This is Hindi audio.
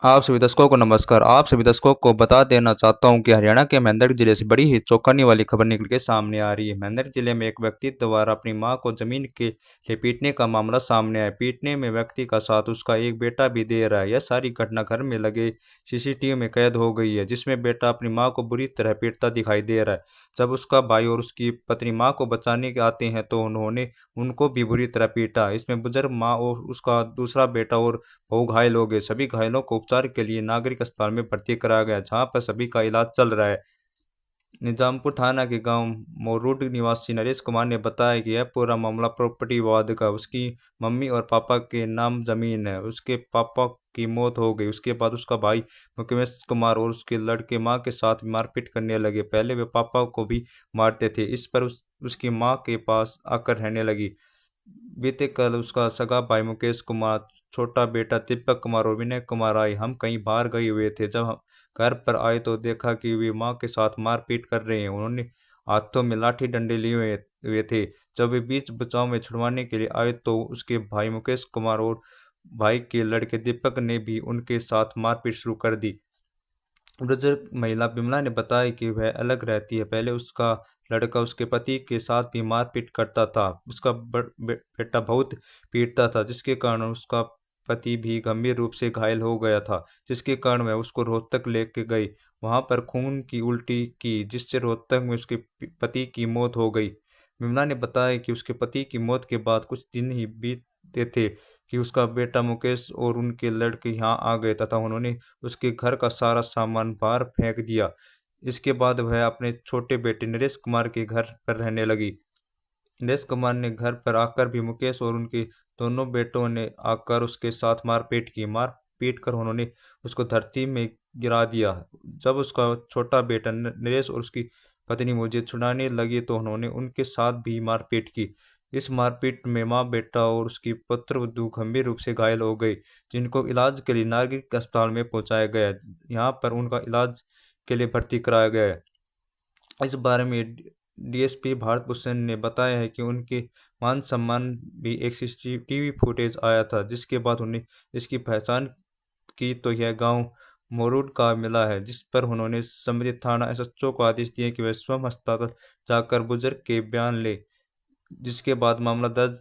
आप सभी दर्शकों को नमस्कार। आप सभी दर्शकों को बता देना चाहता हूं कि हरियाणा के मेंढक जिले से बड़ी ही चौंकाने वाली खबर निकल के सामने आ रही है। मेंढक जिले में एक व्यक्ति द्वारा अपनी मां को जमीन के लिए पीटने का मामला सामने आया। पीटने में व्यक्ति का साथ उसका एक बेटा भी दे रहा है। यह सारी घटना घर में लगे सीसीटीवी में कैद हो गई है, जिसमें बेटा अपनी माँ को बुरी तरह पीटता दिखाई दे रहा है। जब उसका भाई और उसकी पत्नी माँ को बचाने के आते हैं तो उन्होंने उनको भी बुरी तरह पीटा। इसमें बुजुर्ग माँ और उसका दूसरा बेटा और वो घायल हो गए। सभी घायलों को उपचार के लिए नागरिक अस्पताल में भर्ती कराया गया, जहां पर सभी का इलाज चल रहा है। निजामपुर थाना के गांव मोरूड निवासी नरेश कुमार ने बताया कि यह पूरा मामला प्रॉपर्टी विवाद का। उसकी मम्मी और पापा के नाम जमीन है। उसके पापा की मौत हो गई। उसके बाद उसका भाई मुकेश कुमार और उसके लड़के मां के साथ मारपीट करने लगे। पहले वे पापा को भी मारते थे। इस पर उसकी मां के पास आकर रहने लगी। बीते कल उसका सगा भाई मुकेश कुमार, छोटा बेटा दीपक कुमार और विनय कुमार आए। हम कहीं बाहर गए हुए थे। जब हम घर पर आए तो देखा कि वे माँ के साथ मारपीट कर रहे हैं। उन्होंने हाथों में लाठी डंडे लिए हुए थे। जब वे बीच बचाव में छुड़वाने के लिए आए तो उसके भाई मुकेश कुमार और भाई के लड़के दीपक ने भी उनके साथ मारपीट शुरू कर दी। बुजुर्ग महिला बिमला ने बताया कि वह अलग रहती है। पहले उसका लड़का उसके पति के साथ भी मारपीट करता था। उसका बेटा बहुत पीटता था, जिसके कारण उसका पति भी गंभीर रूप से घायल हो गया था, जिसके कारण वह उसको रोहतक लेके गई। वहां पर खून की उल्टी की, जिससे रोहतक में उसके पति की मौत हो गई। बिमला ने बताया कि उसके पति की मौत के बाद कुछ दिन ही बीते थे कि उसका बेटा मुकेश और उनके लड़के यहाँ आ गए तथा उन्होंने उसके घर का सारा सामान बाहर फेंक दिया। इसके बाद वह अपने छोटे बेटे नरेश कुमार के घर पर रहने लगी। नरेश कुमार ने घर पर आकर भी मुकेश और उनके दोनों बेटों ने आकर उसके साथ मारपीट की। मारपीट कर उन्होंने उसको धरती में गिरा दिया। जब उसका छोटा बेटा नरेश और उसकी पत्नी मुझे छुड़ाने लगी तो उन्होंने उनके साथ भी मारपीट की। इस मारपीट में माँ, बेटा और उसकी पुत्रवधू गंभीर रूप से घायल हो गई, जिनको इलाज के लिए नागरिक अस्पताल में पहुंचाया गया है। यहाँ पर उनका इलाज के लिए भर्ती कराया गया है। इस बारे में डीएसपी भारत भूषण ने बताया है कि उनके मान सम्मान भी एक सीसीटीवी फुटेज आया था, जिसके बाद उन्हें इसकी पहचान की तो यह गांव मोरूड का मिला है, जिस पर उन्होंने संबंधित थाना एसएचओ को आदेश दिए कि वह स्वयं अस्पताल जाकर बुजुर्ग के बयान ले, जिसके बाद मामला दर्ज